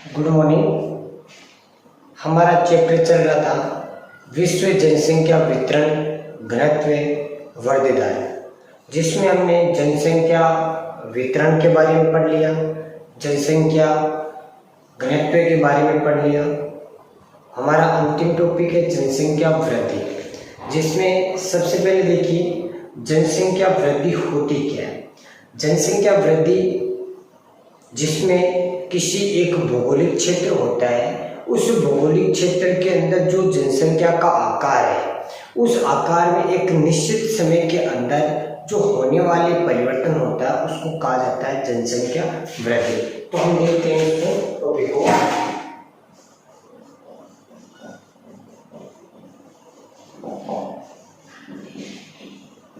Good morning. हमारा chapter चल रहा था विश्व जनसंख्या वितरण घनत्व वर्धिदार, जिसमें हमने जनसंख्या वितरण के बारे में पढ़ लिया, जनसंख्या घनत्व के बारे में पढ़ लिया। हमारा अंतिम टॉपिक है जनसंख्या वृद्धि, जिसमें सबसे पहले देखिए जनसंख्या वृद्धि होती क्या है। जनसंख्या वृद्धि जिसमें किसी एक भौगोलिक क्षेत्र होता है, उस भौगोलिक क्षेत्र के अंदर जो जनसंख्या का आकार है, उस आकार में एक निश्चित समय के अंदर जो होने वाले परिवर्तन होता है उसको कहा जाता है जनसंख्या वृद्धि। तो हम देखते हैं इसको टॉपिक को।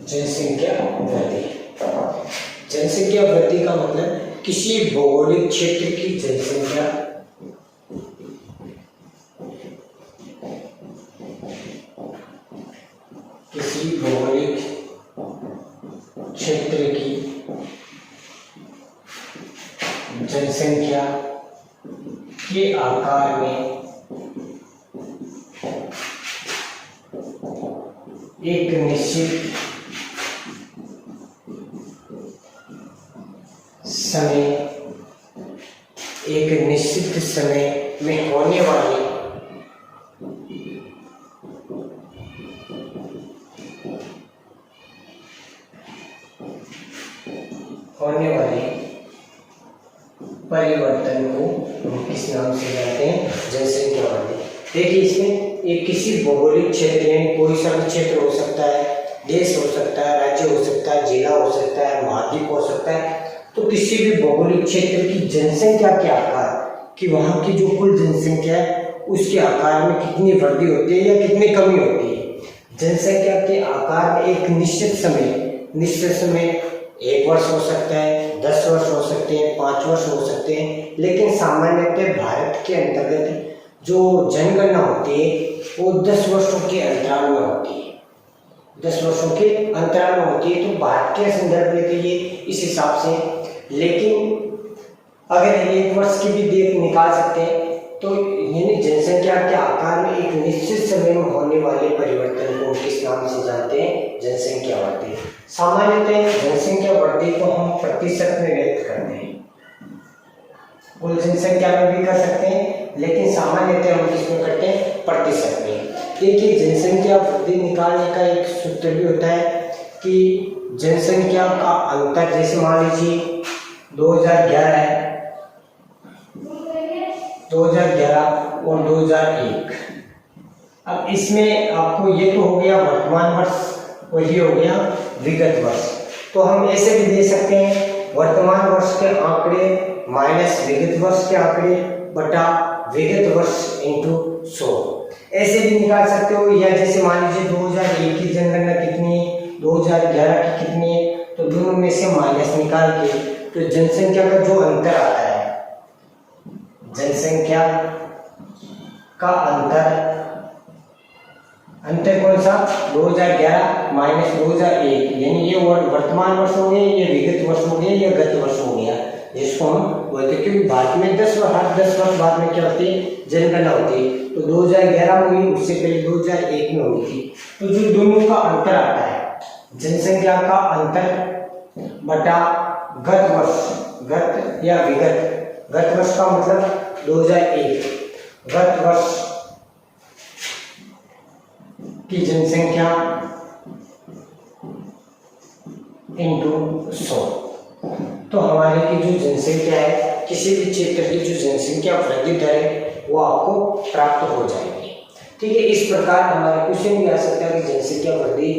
जनसंख्या वृद्धि, जनसंख्या वृद्धि का मतलब किसी भौगोलिक क्षेत्र की जनसंख्या किसी भौगोलिक क्षेत्र की जनसंख्या के आकार में एक निश्चित समय में होने वाली परिवर्तन को हम किस नाम से जानते हैं? जनसंख्या वृद्धि। देखिए इसमें एक किसी भौगोलिक क्षेत्र में कोई सा भी क्षेत्र हो सकता है, देश हो सकता है, राज्य हो सकता है, जिला हो सकता है, महाद्वीप हो सकता है। तो किसी भी भौगोलिक क्षेत्र की जनसंख्या के आकार कि वहाँ की जो कुल जनसंख्या है उसके आकार में कितनी वृद्धि होती है या कितनी कमी होती है। जनसंख्या के आकार में एक निश्चित समय 1 वर्ष हो सकता है, 10 वर्ष हो सकते हैं, 5 वर्ष हो सकते हैं, लेकिन सामान्यतः भारत के अंतर्गत जो जनगणना होती है वो 10 वर्षों के अंतराल में होती है। 10 वर्षों के अंतराल में होती है। तो भारत के संदर्भ में तो ये इस हिसाब से, लेकिन अगर 1 वर्ष की भी डेट निकाल सकते हैं तो यानी जनसंख्या के आकार में एक निश्चित समय में होने वाले परिवर्तन को किस नाम से जानते हैं? जनसंख्या वृद्धि। सामान्यतः जनसंख्या वृद्धि को हम प्रतिशत में व्यक्त करते हैं, कुल जनसंख्या में भी कर सकते हैं, लेकिन सामान्यतः हम किसमें करते हैं? प्रतिशत में। देखिए जनसंख्या वृद्धि निकालने का एक सूत्र भी होता है कि जनसंख्या का अंतर, जैसे मान लीजिए 2011 है, 2011 और 2001। अब इसमें आपको ये तो हो गया वर्तमान वर्ष और ये हो गया विगत वर्ष। तो हम ऐसे भी दे सकते हैं वर्तमान वर्ष के आंकड़े माइनस विगत वर्ष के आंकड़े बटा विगत वर्ष इंटू 100, ऐसे भी निकाल सकते हो। या जैसे मान लीजिए 2001 की जनगणना कितनी है, 2011 की कितनी है, तो दोनों में से माइनस निकाल के तो जनसंख्या का जो अंतर आता है, जनसंख्या का अंतर कौन सा? 2011 माइनस 2001, यानी ये वर्तमान वर्ष हो गया, ये विगत वर्ष हो गया, ये गत वर्ष हो गया, जिसको हम बोलते हैं। क्योंकि भारत में 10 वर्ष बाद में क्या होती है? जनगणना होती है। तो 2011 में हुई, उससे पहले 2001 में हुई थी। तो जो दोनों का अंतर आता है, जनसंख्या का अंतर बटा गत वर्ष, गत या विगत, गत वर्ष का मतलब 2001, गत वर्ष की जनसंख्या इंटू 100। तो हमारे की जो जनसंख्या है, किसी भी क्षेत्र की जो जनसंख्या वृद्धि दर है वो आपको प्राप्त हो जाएगी। ठीक है, इस प्रकार हमारे क्वेश्चन भी आ सकता है कि जनसंख्या वृद्धि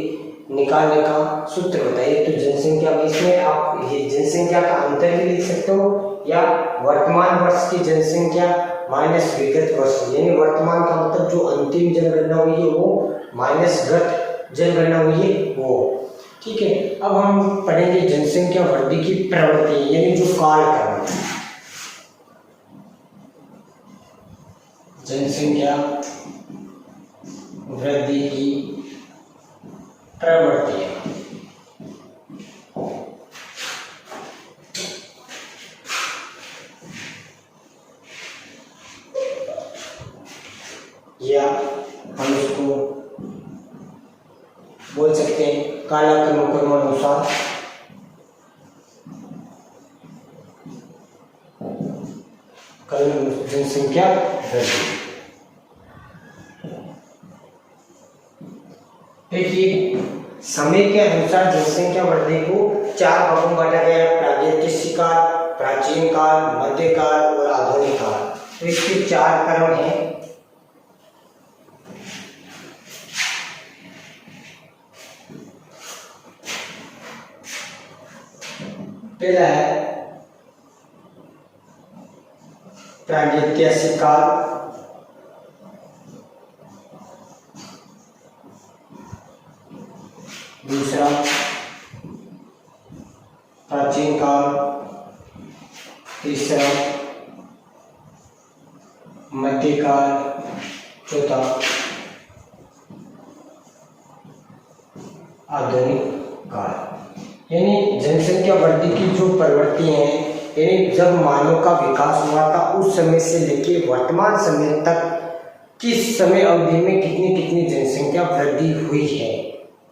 निकालने का सूत्र बताइए। तो जनसंख्या में इसमें आप ये जनसंख्या का अंतर भी लिख सकते हो, या वर्तमान वर्ष की जनसंख्या माइनस विगत वर्ष, यानी वर्तमान का मतलब जो अंतिम जनगणना हुई है वो माइनस गत जनगणना हुई है वो। ठीक है, अब हम पढ़ेंगे जनसंख्या वृद्धि की प्रवृत्ति, यानी जो कालक्रम, जनसंख्या वृद्धि की प्रवृत्ति। या हम इसको बोल सकते हैं कालक्रमानुसार जनसंख्या वृद्धि। देखिए, समय के अनुसार जनसंख्या वृद्धि को 4 भागों में बांटा गया है: प्रागैतिहासिक काल, प्राचीन काल, मध्यकाल और आधुनिक काल। तो इसके 4 क्रम हैं। पहला है प्रागैतिहासिक काल, दूसरा प्राचीन काल, तीसरा मध्यकाल, चौथा आधुनिक काल। यानी जनसंख्या वृद्धि की जो प्रवृत्ति है, यानी जब मानव का विकास हुआ था उस समय से लेकर वर्तमान समय तक किस समय अवधि में कितनी कितनी जनसंख्या वृद्धि हुई है।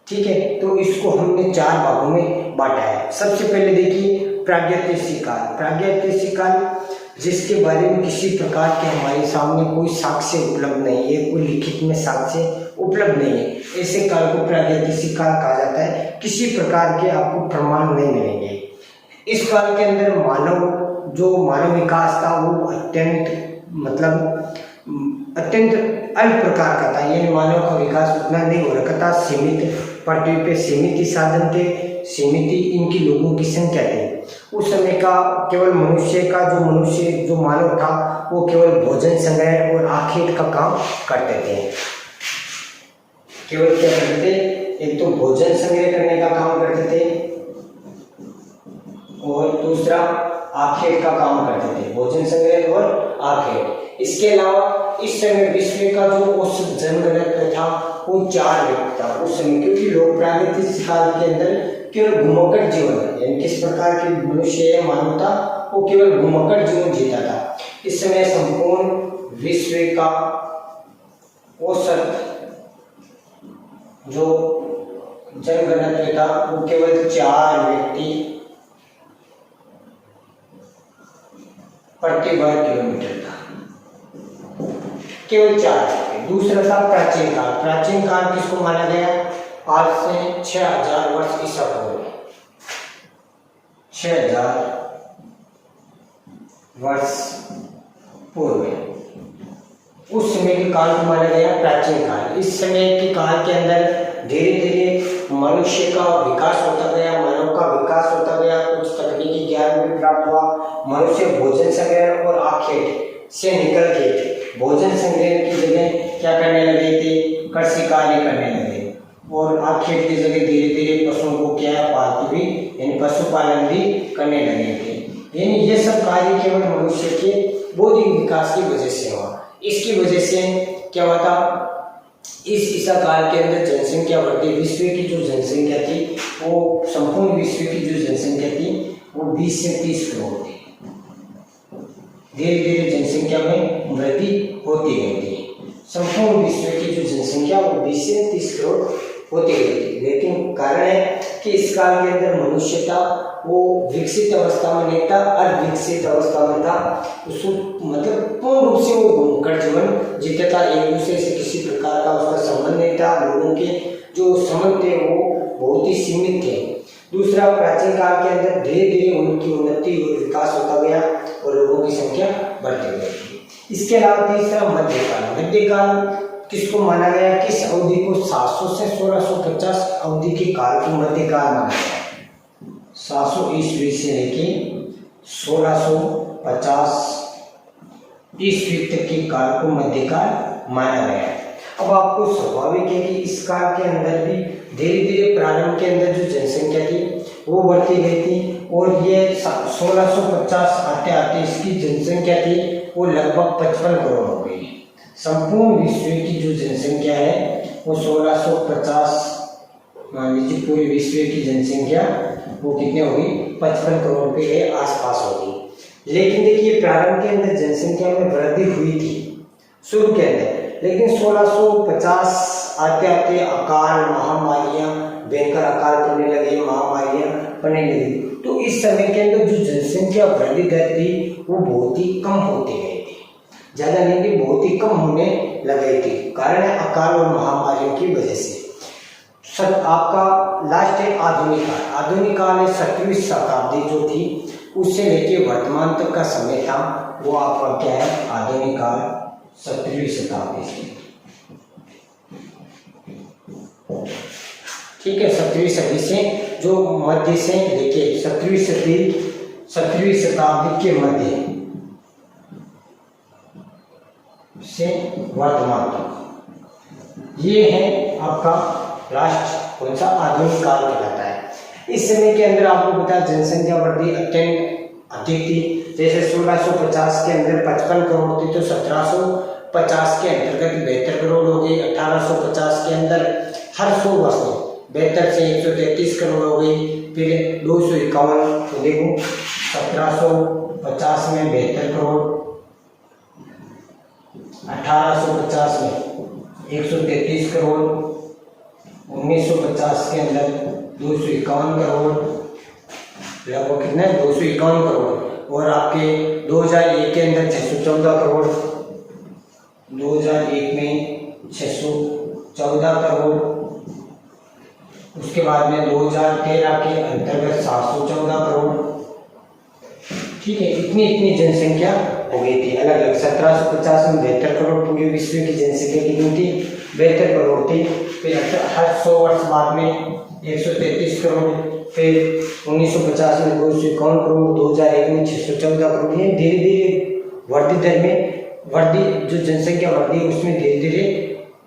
ठीक है, तो इसको हमने 4 भागों में बांटा है। सबसे पहले देखिए प्रागैतिहासिक काल। प्रागैतिहासिक काल जिसके बारे में किसी प्रकार के हमारे सामने कोई साक्ष्य उपलब्ध नहीं है, कोई लिखित में साक्ष्य उपलब्ध नहीं है, ऐसे काल को प्रागैतिहासिक काल कहा जाता है। किसी प्रकार के आपको प्रमाण नहीं मिलेंगे। इस काल के अंदर मानव विकास था वो अत्यंत अल्प प्रकार का था। यानी मानव का विकास उतना नहीं हो रखा था। सीमित पृथ्वी पे सीमित ही साधन थे, सीमित ही इनकी लोगों की संख्या थी। उस समय का केवल मनुष्य जो मानव था वो केवल भोजन संग्रह और आखेट का काम करते थे। केवल क्या करते थे? एक तो भोजन संग्रह करने का काम करते थे और दूसरा आखेट का काम करते थे। भोजन संग्रह और आखेट। इसके अलावा इस समय विश्व का जो औसत जनघनत्व था वो 4 व्यक्ति था उस समय, क्योंकि लोग प्रागैतिहासिक काल के अंदर केवल घुमक्कड़ जीवन, यानी किस प्रकार के मनुष्य मानव था वो केवल घुमक्कड़ जीवन जीता था। इस समय संपूर्ण विश्व का औसत जो जनघनत्व था वो केवल 4 व्यक्ति प्रति वर्ग किलोमीटर था, केवल 4 व्यक्ति। दूसरा था प्राचीन काल। प्राचीन काल किसको माना गया? आज से 6000 वर्ष ईसा पूर्व, 6000 वर्ष पूर्व उस समय के काल को माना गया प्राचीन काल। इस समय के काल के अंदर धीरे धीरे मनुष्य का विकास होता गया, मानव का विकास होता गया, कुछ तकनीकी ज्ञान भी प्राप्त हुआ। मनुष्य भोजन संग्रह और आखेट से निकल के भोजन संग्रह की जगह क्या करने लगे थे? कृषि कार्य करने लगे और आखेट की जगह धीरे धीरे पशुओं को क्या पालतू भी यानी पशुपालन भी करने लगे थे। यानी ये सब कार्य केवल मनुष्य के बौद्धिक विकास की वजह से हुआ। इसकी वजह से क्या हुआ था? इस ईसा काल के अंदर जनसंख्या वृद्धि, विश्व की जो जनसंख्या थी वो संपूर्ण विश्व की जो जनसंख्या थी वो 20 से 30 करोड़ थी। धीरे धीरे जनसंख्या में वृद्धि होती गई थी। संपूर्ण विश्व की जो जनसंख्या वो 20 से 30 करोड़ होती गई थी। लेकिन कारण है कि इस काल के अंदर मनुष्य था वो विकसित अवस्था में नहीं था, अर्धविकसित अवस्था में था। उसको मतलब पूर्ण रूप से वो घुमक्कड़ जीवन जीता था। एक दूसरे से किसी प्रकार का उसका संबंध नहीं था। लोगों के जो संबंध थे वो बहुत ही सीमित थे। दूसरा, प्राचीन काल के अंदर धीरे धीरे उनकी उन्नति और विकास होता गया और लोगों की संख्या बढ़ती गई। इसके अलावा तीसरा मध्यकाल। मध्यकाल किसको माना गया? किस अवधि को? 700 से 1650 अवधि के काल को मध्यकाल माना गया। 700 ईस्वी से लेके 1650 ईस्वी तक के काल को मध्यकाल माना गया। अब आपको स्वाभाविक है कि इस काल के अंदर भी धीरे धीरे प्रारंभ के अंदर जो जनसंख्या थी वो बढ़ती गई थी और ये 1650 आते आते इसकी जनसंख्या थी वो लगभग 55 करोड़ हो गई। संपूर्ण विश्व की जो जनसंख्या है वो 1650, मान लीजिए पूरे विश्व की जनसंख्या वो कितने होगी? 55 करोड़ के आसपास होगी। लेकिन देखिए प्रारंभ के अंदर जनसंख्या में वृद्धि हुई थी शुरू के अंदर, लेकिन 1650 आते आते अकाल महामारियां, भयंकर अकाल पड़ने लगे, महामारियां पड़ने लगी। तो इस समय के अंदर जो जनसंख्या वृद्धि दर थी वो बहुत ही कम होती गई थी, ज़्यादा नहीं थी, बहुत ही कम होने लग गई थी, कारण है अकाल और महामारियों की वजह से। सर आपका लास्ट है आधुनिक काल। आधुनिक काल है 17वीं शताब्दी जो थी उससे लेके वर्तमान तक का समय था, वो आपका क्या है आधुनिक काल 17वीं शताब्दी से, ठीक है। 17वीं सदी से जो मध्य से लेके 17वीं शताब्दी के मध्य से वर्तमान तक, ये है आपका लास्ट कौन सा आधुनिक काल कहलाता है। इस समय के अंदर आपको पता है जनसंख्या वृद्धि अत्यंत अधिक थी। जैसे 1650 के अंदर 55 करोड़ थी तो 1750 के अंतर्गत 72 करोड़ हो गई। 1850 के अंदर हर 100 वर्ष में 72 से 133 करोड़ हो गई। फिर 251 तो देखो 1750 में 72 करोड़, 1850 में 133 करोड़, 1950 के अंदर 251 करोड़, लगभग कितना है 251 करोड़, और आपके 2001 के अंदर 614 करोड़, 2001 में 614 करोड़, उसके बाद में 2013 के अंतर्गत 714 करोड़, ठीक है। इतनी जनसंख्या हो गई थी अलग अलग। 1750 में 72 करोड़ पूरे विश्व की जनसंख्या कितनी थी 72 करोड़ थी। फिर हर 100 वर्ष बाद में 133 करोड़, फिर 1950 में 251 करोड़, 2001 में 614 करोड़। ये धीरे धीरे बढ़ती दर में जो जनसंख्या बढ़ती है उसमें धीरे धीरे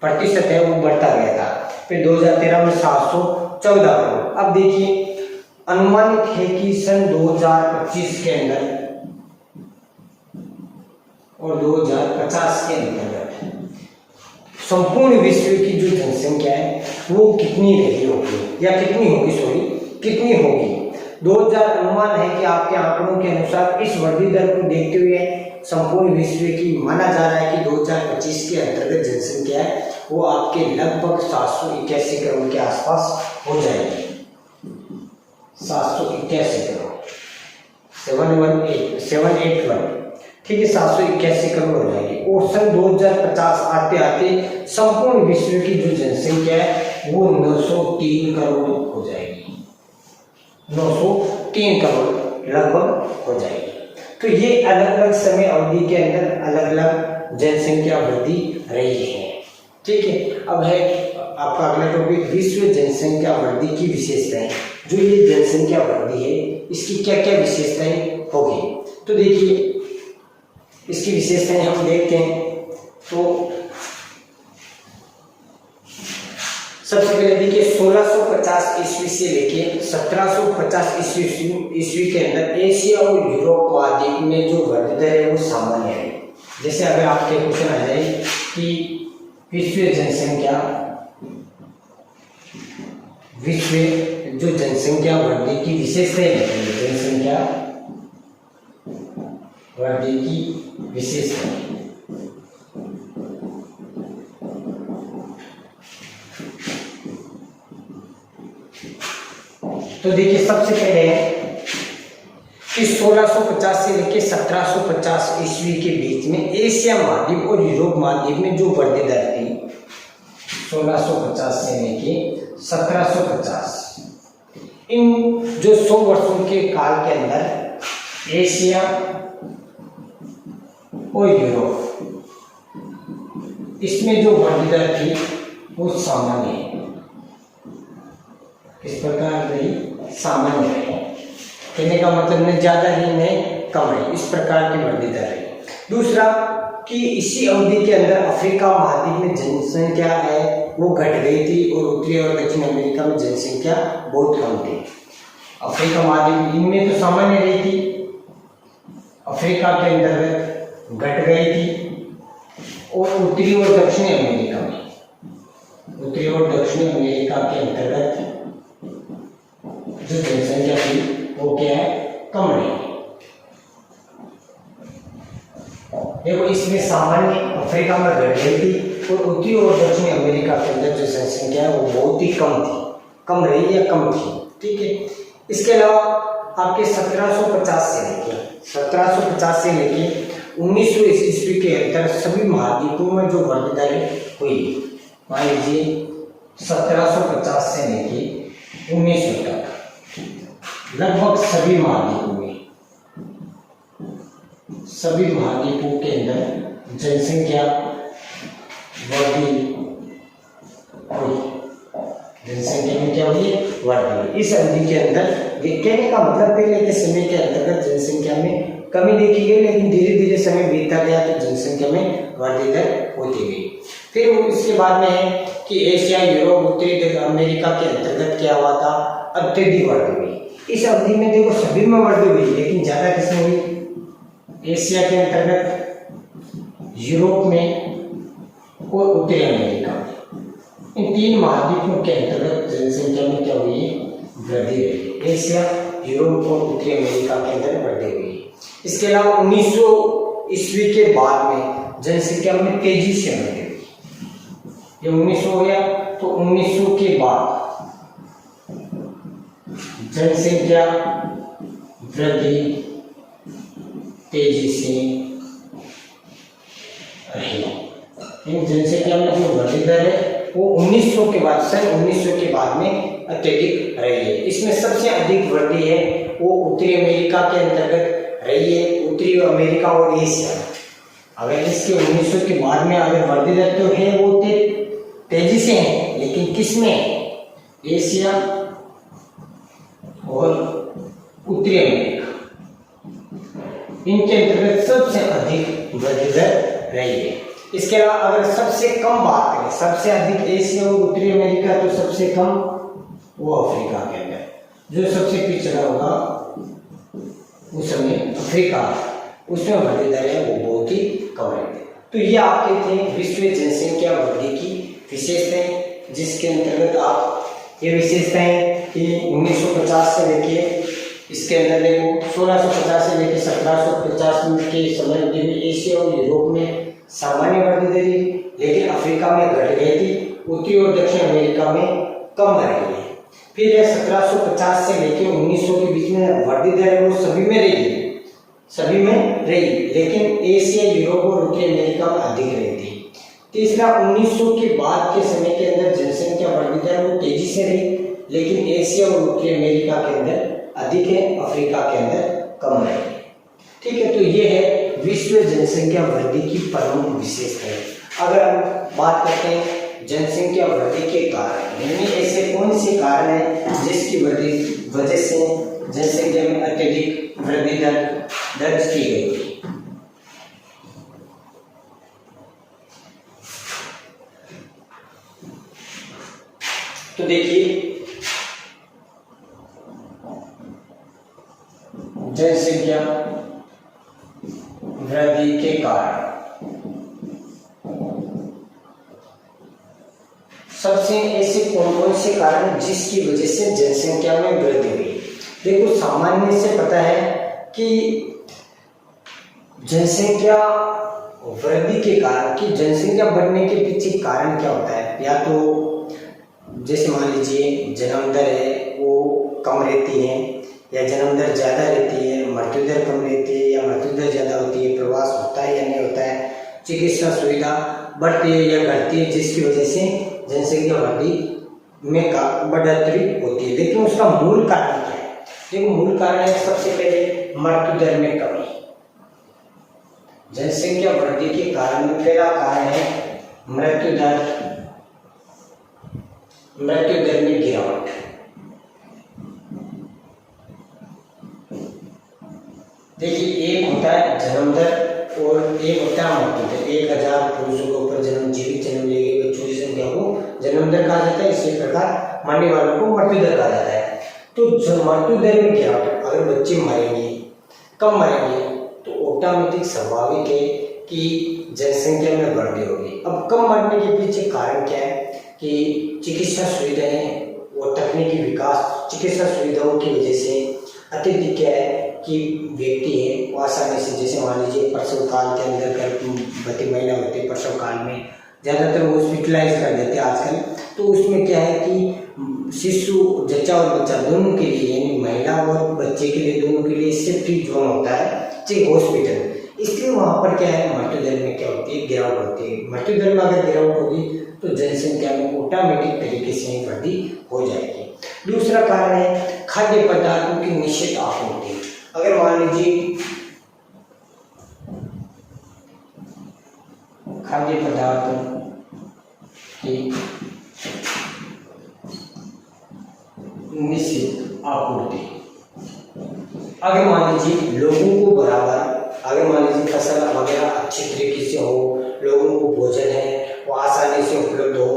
प्रतिशत है वो बढ़ता गया था। फिर 2013 में 714 करोड़। अब देखिए अनुमानित है कि सन 2025 के अंदर और 2050 के अंतर्गत संपूर्ण विश्व की जो जनसंख्या है वो कितनी रही होगी या कितनी होगी 2000 अनुमान है कि आपके आंकड़ों के अनुसार इस वृद्धि दर को देखते हुए संपूर्ण विश्व की माना जा रहा है कि 2025 के अंतर्गत जनसंख्या है वो आपके लगभग 781 करोड़ के आसपास हो जाएगी। 781 करोड़ 781 ठीक है 781 करोड़ हो जाएगी। और सन 2050 आते आते संपूर्ण विश्व की जो जनसंख्या है वो 903 करोड़ हो जाएगी, 903 करोड़ लगभग हो जाएगी। तो ये अलग अलग समय अवधि के अंदर अलग अलग जनसंख्या वृद्धि रही है, ठीक है। अब है आपका अगला टॉपिक विश्व जनसंख्या वृद्धि की विशेषताएं। जो ये जनसंख्या वृद्धि है इसकी क्या क्या विशेषताएं होगी, तो देखिए इसकी विशेषताएं हम देखते हैं। तो सबसे पहले देखिए 1650 ईस्वी से लेके 1750 ईस्वी के अंदर एशिया और यूरोप महाद्वीप में जो वृद्धि दर है वो सामान्य है। जैसे अगर आपके क्वेश्चन आ जाए कि विश्व जो जनसंख्या वृद्धि की विशेषताएं बताइए, जनसंख्या वृद्धि की विशेषताएं। तो देखिए सबसे पहले कि 1650 से लेकर 1750 ईस्वी के बीच में एशिया महाद्वीप और यूरोप महाद्वीप में जो वृद्धि दर थी 1650 से लेकर 1750, इन जो 100 वर्षों के काल के अंदर एशिया और यूरोप इसमें जो वृद्धि दर थी वो सामान्य है। किस प्रकार रही? सामान्य रही। कहने का मतलब न ज्यादा ही न कम रही, इस प्रकार की वृद्धि दर रही। दूसरा कि इसी अवधि के अंदर अफ्रीका महाद्वीप में जनसंख्या है वो घट गई थी और उत्तरी और दक्षिण अमेरिका में जनसंख्या बहुत कम थी। अफ्रीका महाद्वीप इनमें तो सामान्य रही थी, अफ्रीका के अंतर्गत घट गई थी, और उत्तरी और दक्षिणी अमेरिका में, उत्तरी और दक्षिणी अमेरिका के अंतर्गत जो जनसंख्या थी वो क्या है? कम रही। देखो इसमें सामान्य अफ्रीका में घट गई थी और उत्तरी और दक्षिणी अमेरिका के अंदर जो जनसंख्या है वो बहुत ही कम थी, कम रही या कम थी। ठीक है, इसके अलावा आपके 1750 से लेके 1900 ईस्वी के अंदर सभी महाद्वीपों में जो वर्गीकरण हुई, मान लीजिए 1750 से लेके 1900 तक लगभग सभी महाद्वीपों के अंदर जनसंख्या वृद्धि हुई। जनसंख्या में क्या हुई? वृद्धि। इस अवधि के अंदर कहने का मतलब पहले के समय के अंतर्गत जनसंख्या में कमी देखी गई, लेकिन धीरे धीरे समय बीतता गया तो जनसंख्या में वृद्धि दर होती गई। फिर इसके बाद में है कि एशिया, यूरोप, उत्तरी अमेरिका के अंतर्गत क्या हुआ था? अत्यधिक वृद्धि हुई। इस अवधि में देखो सभी में वृद्धि हुई, लेकिन ज्यादा किसमें हुई? एशिया के अंतर्गत, यूरोप में और उत्तरी अमेरिका में। इन तीन महाद्वीपों के अंतर्गत जनसंख्या में क्या हुई? वृद्धि हुई। एशिया, यूरोप और उत्तरी अमेरिका के अंदर वृद्धि हुई। इसके अलावा 1900 ईस्वी के बाद में जनसंख्या में तेजी से वृद्धि हुई। ये 1900 हो गया, तो 1900 के बाद जनसंख्या वृद्धि तेजी से रही। इन जनसंख्या में जो वृद्धि दर है वो 1900 के बाद, सन 1900 के बाद में अत्यधिक रही है। इसमें सबसे अधिक वृद्धि है वो उत्तरी अमेरिका के अंतर्गत रही है, उत्तरी अमेरिका और एशिया। अगर इसके 1900 के बाद में अगर वृद्धि दर तो है वो तेजी से है, लेकिन किसमें? एशिया और उत्तरी अमेरिका, इनके अंतर्गत सबसे अधिक वृद्धि दर रही है। इसके अलावा अगर सबसे कम बात करें, सबसे अधिक एशिया और उत्तरी अमेरिका, तो सबसे कम वो अफ्रीका के अंदर, जो सबसे पिछड़ा होगा उस समय अफ्रीका, उसमें वृद्धि दर है वो बहुत ही कम रहती है। तो ये आपके थे विश्व जनसंख्या वृद्धि की विशेषताएं, जिसके अंतर्गत आप ये विशेषताएं कि 1950 से लेके इसके अंदर देखो 1650 से लेकर 1750 के समय में एशिया और यूरोप में सामान्य वृद्धि दर, लेकिन अफ्रीका में घट गई थी, उत्तरी और दक्षिण अमेरिका में कम रही है। फिर 1750 से लेकर 1900 के बीच में वृद्धि दर है वो सभी में रही, लेकिन एशिया, यूरोप और उत्तरी अमेरिका में अधिक रही थी। तीसरा, 1900 के बाद के समय के अंदर जनसंख्या वृद्धि दर वो तेजी से रही, लेकिन एशिया और उत्तरी अमेरिका के अंदर अधिक है, अफ्रीका के अंदर कम रही। ठीक है, तो ये है विश्व जनसंख्या वृद्धि की प्रमुख विशेषताएं। अगर हम बात करते हैं जनसंख्या वृद्धि के कारण, यानी ऐसे कौन से कारण हैं जिसकी वजह से जनसंख्या में अत्यधिक वृद्धि दर दर्ज की गई थी? तो देखिए, जनसंख्या वृद्धि के कारण सबसे ऐसे कौन से कारण जिसकी वजह से जनसंख्या में वृद्धि हुई? देखो, सामान्य से पता है कि जनसंख्या वृद्धि के कारण, कि जनसंख्या बढ़ने के पीछे कारण क्या होता है? या तो जैसे मान लीजिए जन्म दर है वो कम रहती है, या जन्म दर ज़्यादा रहती है, मृत्यु दर कम रहती है, या मृत्यु दर ज़्यादा होती है, प्रवास होता है या नहीं होता है, चिकित्सा सुविधा बढ़ती है या घटती है, जिसकी वजह से जनसंख्या वृद्धि में बढ़ोतरी होती है। लेकिन उसका मूल कारण क्या है? देखो, मूल कारण है सबसे पहले मृत्यु दर में कमी। जनसंख्या वृद्धि के कारण में पहला कारण है मृत्यु दर में गिरावट। देखिए, एक होता है जन्म दर और एक होता है मृत्यु दर। 1000 पुरुषों के ऊपर जीवित जन्म लिए गए बच्चों की संख्या को जन्म दर कहा जाता है, इसी प्रकार मरने वालों को मृत्यु दर कहा जाता है। तो मृत्यु दर में गिरावट, अगर बच्चे मरेंगे, कम मरेंगे, तो ऑटोमेटिक स्वाभाविक है कि जनसंख्या में वृद्धि होगी। अब कम मरने के पीछे कारण क्या है? कि चिकित्सा सुविधाएं और तकनीकी विकास, चिकित्सा सुविधाओं की वजह से अत्यधिक क्या है कि व्यक्ति है वो आसानी से, जैसे मान लीजिए प्रसव काल के अंदर गर्भवती महिला होती है, प्रसव काल में ज़्यादातर हॉस्पिटलाइज कर देते हैं आजकल। तो उसमें क्या है कि शिशु, जच्चा और बच्चा दोनों के लिए, यानी महिला और बच्चे के लिए दोनों के लिए सेफ्टी जोन होता है ठीक हॉस्पिटल। इसलिए वहाँ पर क्या है, मृत्यु दर में क्या होती है, गिरावट होती है। मृत्यु दर में अगर गिरावट होगी तो जनसंख्या में ऑटोमेटिक तरीके से वृद्धि हो जाएगी। दूसरा कारण है खाद्य पदार्थों की निश्चित आपूर्ति। अगर मान लीजिए खाद्य पदार्थों की निश्चित आपूर्ति, अगर मान लीजिए लोगों को बराबर, अगर मान लीजिए फसल वगैरह अच्छी तरीके से हो, लोगों को भोजन है वो आसानी से उपलब्ध हो,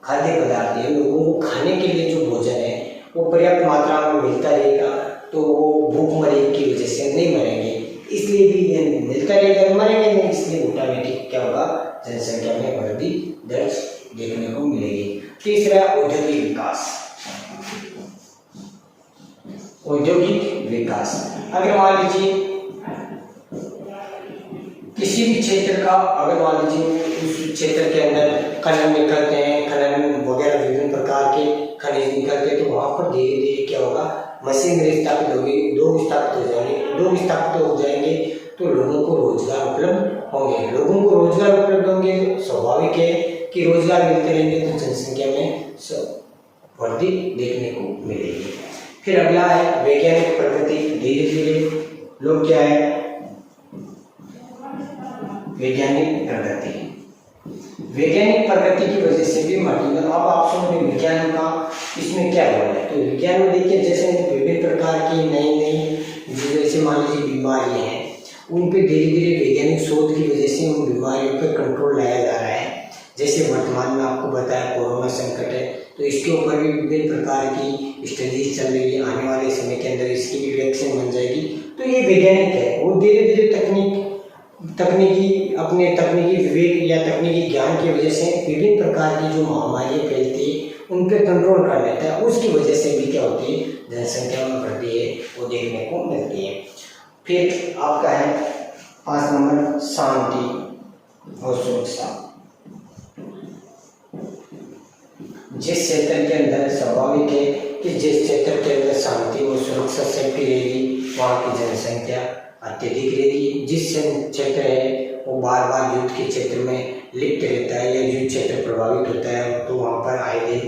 खाद्य पदार्थ है लोगों को खाने के लिए जो भोजन है वो पर्याप्त मात्रा में मिलता रहेगा, तो वो भूखमरी की वजह से नहीं मरेंगे। इसलिए भी मिलता रहेगा, मरेंगे नहीं, इसलिए ऑटोमेटिक क्या होगा, जनसंख्या में वृद्धि दर्ज देखने को मिलेगी। तीसरा औद्योगिक विकास। औद्योगिक विकास, अगर मान लीजिए किसी भी क्षेत्र का, अगर मान लीजिए उस क्षेत्र के अंदर खनन निकलते हैं, खनन वगैरह विभिन्न प्रकार के खनिज निकलते हैं, तो वहाँ पर धीरे धीरे क्या होगा, मशीनरी स्थापित होगी, उद्योग स्थापित हो जाएंगे। उद्योग स्थापित हो जाएंगे तो लोगों को रोजगार उपलब्ध होंगे। लोगों को रोजगार उपलब्ध होंगे, स्वाभाविक है कि रोजगार मिलते रहेंगे तो जनसंख्या में वृद्धि देखने को मिलेगी। फिर अगला है वैज्ञानिक प्रगति। धीरे धीरे लोग क्या है, वैज्ञानिक प्रगति, वैज्ञानिक प्रगति की वजह से भी मृत्यु दर। अब आप सुन रहे विज्ञान का इसमें क्या रोल है, तो विज्ञान में देखिए जैसे विभिन्न प्रकार की नई नई जैसे मान लीजिए बीमारियां हैं, उन पे धीरे धीरे वैज्ञानिक शोध की वजह से उन बीमारियों पर कंट्रोल लाया जा रहा है। जैसे वर्तमान में आपको बताया कोरोना संकट है, तो इसके ऊपर भी विभिन्न प्रकार की स्टडीज चल रही है, आने वाले समय के अंदर इसकी भी वैक्सीन बन जाएगी। तो ये वैज्ञानिक है, वो धीरे धीरे अपने तकनीकी विवेक या तकनीकी ज्ञान की वजह से विभिन्न प्रकार की जो महामारियाँ फैलती है उन पर कंट्रोल कर लेता है। उसकी वजह से भी क्या होती है, जनसंख्या में वृद्धि है वो देखने को मिलती है। फिर आपका है 5 नंबर शांति और सुरक्षा। जिस क्षेत्र के अंदर स्वाभाविक है कि जिस क्षेत्र के अंदर शांति और सुरक्षा सेफ्टी रहेगी वहाँ की जनसंख्या अत्यधिक रहेगी। जिस क्षेत्र है वो बार बार युद्ध के क्षेत्र में लिप्त रहता है या युद्ध क्षेत्र प्रभावित होता है तो वहाँ पर आए दिन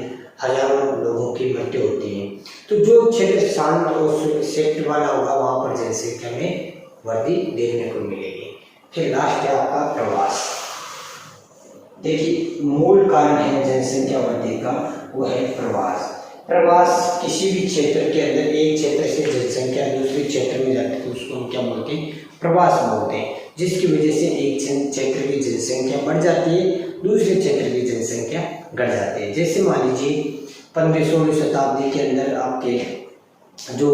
हजारों लोगों की मृत्यु होती है। तो जो क्षेत्र शांत और सेफ्टी वाला होगा वहाँ पर जनसंख्या में वृद्धि देखने को मिलेगी। फिर लास्ट है आपका प्रवास। देखिए मूल कारण है जनसंख्या वृद्धि का वो है प्रवास। प्रवास किसी भी क्षेत्र के अंदर एक क्षेत्र से जनसंख्या दूसरे क्षेत्र में जाती है तो उसको हम क्या बोलते हैं, प्रवास बोलते हैं। जिसकी वजह से एक क्षेत्र की जनसंख्या बढ़ जाती है, दूसरे क्षेत्र की जनसंख्या घट जाती है। जैसे मान लीजिए 15वीं शताब्दी के अंदर आपके जो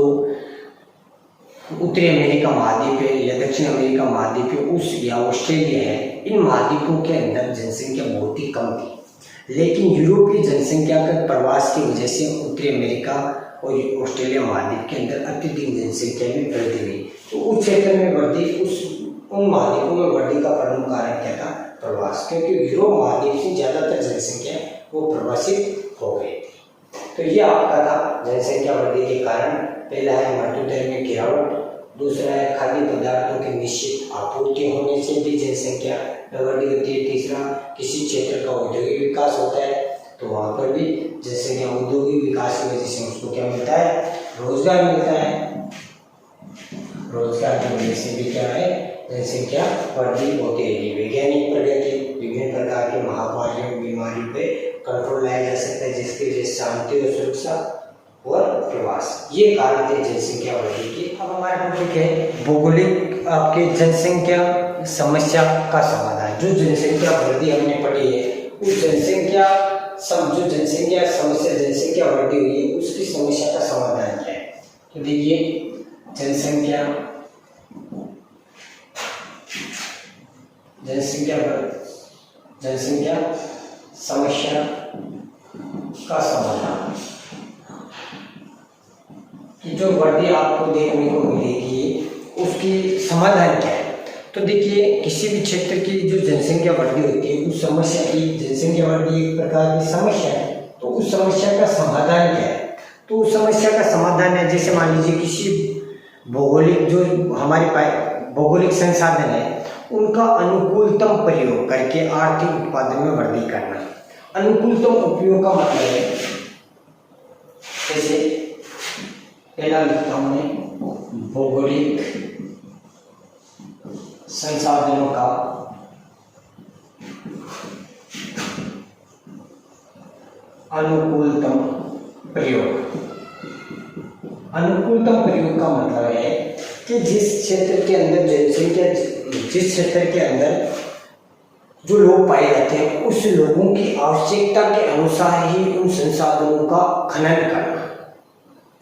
उत्तरी अमेरिका महाद्वीप है या दक्षिण अमेरिका महाद्वीप है उस या ऑस्ट्रेलिया है, इन महाद्वीपों के अंदर जनसंख्या बहुत ही कम थी। लेकिन यूरोपीय जनसंख्या के प्रवास की वजह से उत्तरी अमेरिका और ऑस्ट्रेलिया महाद्वीप के अंदर अत्यधिक जनसंख्या में वृद्धि हुई। तो उस क्षेत्र में वृद्धि, उन महाद्वीपों में वृद्धि का प्रमुख कारण क्या था, प्रवास। क्योंकि यूरोप महाद्वीप से ज़्यादातर जनसंख्या वो प्रवासित हो गई थी। तो ये आपका था जनसंख्या वृद्धि के कारण। पहला है मृत्यु दर में गिरावट, दूसरा है खाद्य पदार्थों की निश्चित आपूर्ति होने से भी जनसंख्या वृद्धि होती है, तीसरा किसी क्षेत्र का औद्योगिक विकास होता है तो वहाँ पर भी जनसंख्या, औद्योगिक विकास की वजह से उसको क्या मिलता है, रोजगार मिलता है। रोजगार की वजह से भी क्या है, जनसंख्या वृद्धि होती रहेगी। वैज्ञानिक प्रगति, विभिन्न प्रकार की महामारियों बीमारियों पे कंट्रोल लाया जा सकता है जिसकी वजह से शांति और सुरक्षा और प्रवास, ये कारण थे जनसंख्या वृद्धि की। अब हमारा टॉपिक है भौगोलिक आपके जनसंख्या समस्या का समाधान। जो जनसंख्या वृद्धि हमने पढ़ी है उस जनसंख्या समस्या जनसंख्या वृद्धि हुई है उसकी समस्या का समाधान क्या है। तो देखिए जनसंख्या समस्या का समाधान कि जो वृद्धि आपको देखने को मिलेगी उसकी समाधान क्या है। तो तो देखिए किसी भी क्षेत्र की जो जनसंख्या वृद्धि होती है, उस समस्या की जनसंख्या वृद्धि एक प्रकार की समस्या है, तो उस समस्या का समाधान क्या है? तो उस समस्या का समाधान है, जैसे मान लीजिए किसी भौगोलिक जो हमारे पास भौगोलिक संसाधन है उनका अनुकूलतम प्रयोग करके आर्थिक उत्पादन में वृद्धि करना। अनुकूलतम उपयोग का मतलब है, जैसे पहला लिखता हूं मैं, भौगोलिक संसाधनों का अनुकूलतम प्रयोग। अनुकूलतम प्रयोग का मतलब है कि जिस क्षेत्र के अंदर जनसंख्या, जिस क्षेत्र के अंदर जो लोग पाए जाते हैं, उस लोगों की आवश्यकता के अनुसार ही उन संसाधनों का खनन करना,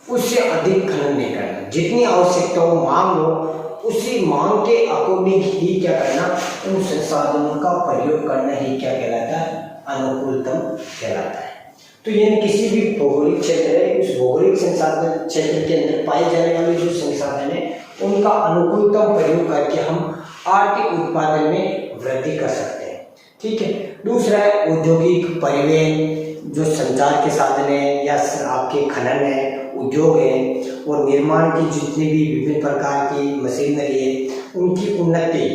उससे अधिक खनन नहीं करना। जितनी आवश्यकता हो, मांग हो, उसी मांग के अकॉर्डिंग ही क्या करना, उन संसाधनों का प्रयोग करना ही क्या कहलाता है? अनुकूलतम कहलाता है। तो यानी किसी भी भौगोलिक क्षेत्र है, उस भौगोलिक संसाधन क्षेत्र के अंदर पाए जाने वाले जो संसाधन है उनका अनुकूलतम प्रयोग करके हम आर्थिक उत्पादन में वृद्धि कर सकते हैं। ठीक है। दूसरा है औद्योगिक, परिवहन, जो संचार के साधन है या आपके खनन है, उद्योग है और निर्माण की जितनी भी विभिन्न प्रकार की मशीनरी है उनकी उन्नति।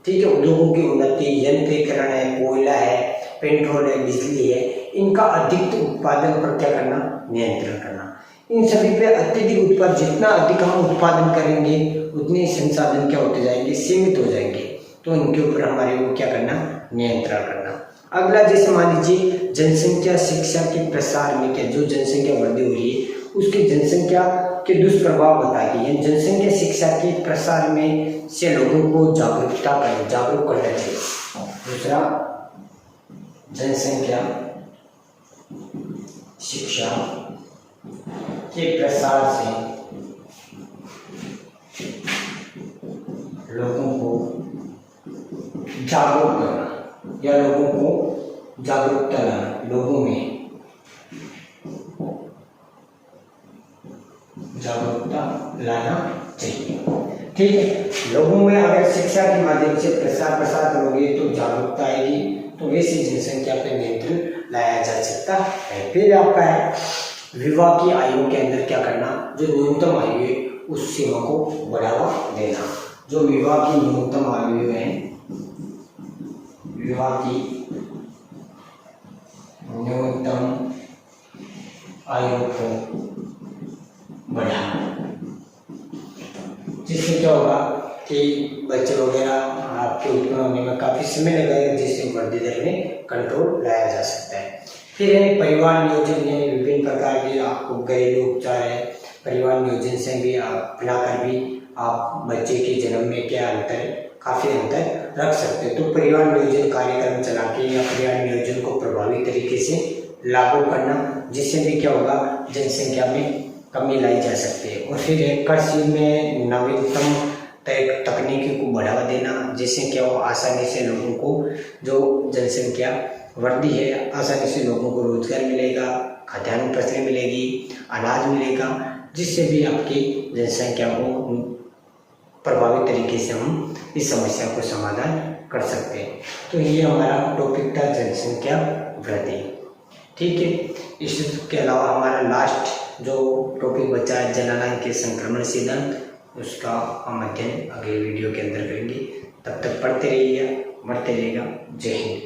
ठीक है। उद्योगों की उन्नति, यंत्रीकरण है, कोयला है, पेट्रोल है, बिजली है, इनका अधिक उत्पादन पर क्या करना? नियंत्रण करना। इन सभी पे अत्यधिक उत्पादन, जितना अधिक हम उत्पादन करेंगे उतने संसाधन क्या होते जाएंगे? सीमित हो जाएंगे। तो इनके ऊपर हमारे को क्या करना? नियंत्रण करना। अगला, जैसे मान लीजिए जनसंख्या शिक्षा के प्रसार में क्या, जो जनसंख्या वृद्धि हो रही है उसकी जनसंख्या के दुष्प्रभाव बताइए। जनसंख्या शिक्षा के प्रसार में से लोगों को जागरूक करना चाहिए। दूसरा, जनसंख्या शिक्षा के प्रसार से लोगों को जागरूक करना या लोगों को जागरूकता लाना, लोगों में जागरूकता लाना चाहिए। ठीक है। लोगों में अगर शिक्षा के माध्यम से प्रसार करोगे तो जागरूकता आएगी, तो वैसे जनसंख्या पर नियंत्रण लाया जा सकता है। फिर आपका है विवाह की आयु के अंदर क्या करना? जो न्यूनतम आयु है उस सीमा को बढ़ावा देना। जो विवाह की न्यूनतम आयु है, विवाह की न्यूनतम आयु को बढ़ाना, जिससे क्या होगा कि बच्चे वगैरह आपके उत्पन्न होने में काफ़ी समय लगेगा, जिससे वृद्धि दर में कंट्रोल लाया जा सकता है। फिर है परिवार नियोजन, यानी विभिन्न प्रकार के आपको घरेलू उपचार है, परिवार नियोजन से भी आप अपनाकर भी आप बच्चे के जन्म में क्या अंतर है, काफ़ी अंतर रख सकते हैं। तो परिवार नियोजन कार्यक्रम चला के या परिवार नियोजन को प्रभावी तरीके से लागू करना, जिससे भी क्या होगा, जनसंख्या में कमी लाई जा सकती है। और फिर कृषि में नवीनतम तकनीकी को बढ़ावा देना, जिससे क्या हो, आसानी से लोगों को जो जनसंख्या वृद्धि है, आसानी से लोगों को रोजगार मिलेगा, खाद्यान्न फसलें मिलेगी, अनाज मिलेगा, जिससे भी आपकी जनसंख्या को प्रभावी तरीके से हम इस समस्या को समाधान कर सकते हैं। तो ये हमारा टॉपिक था जनसंख्या वृद्धि। ठीक है। इसके अलावा हमारा लास्ट जो टॉपिक बचा है जनानांग के संक्रमण सिद्धांत, उसका हम अध्ययन अगले वीडियो के अंदर करेंगे। तब तक पढ़ते रहिए, बढ़ते रहेगा। जय हिंद।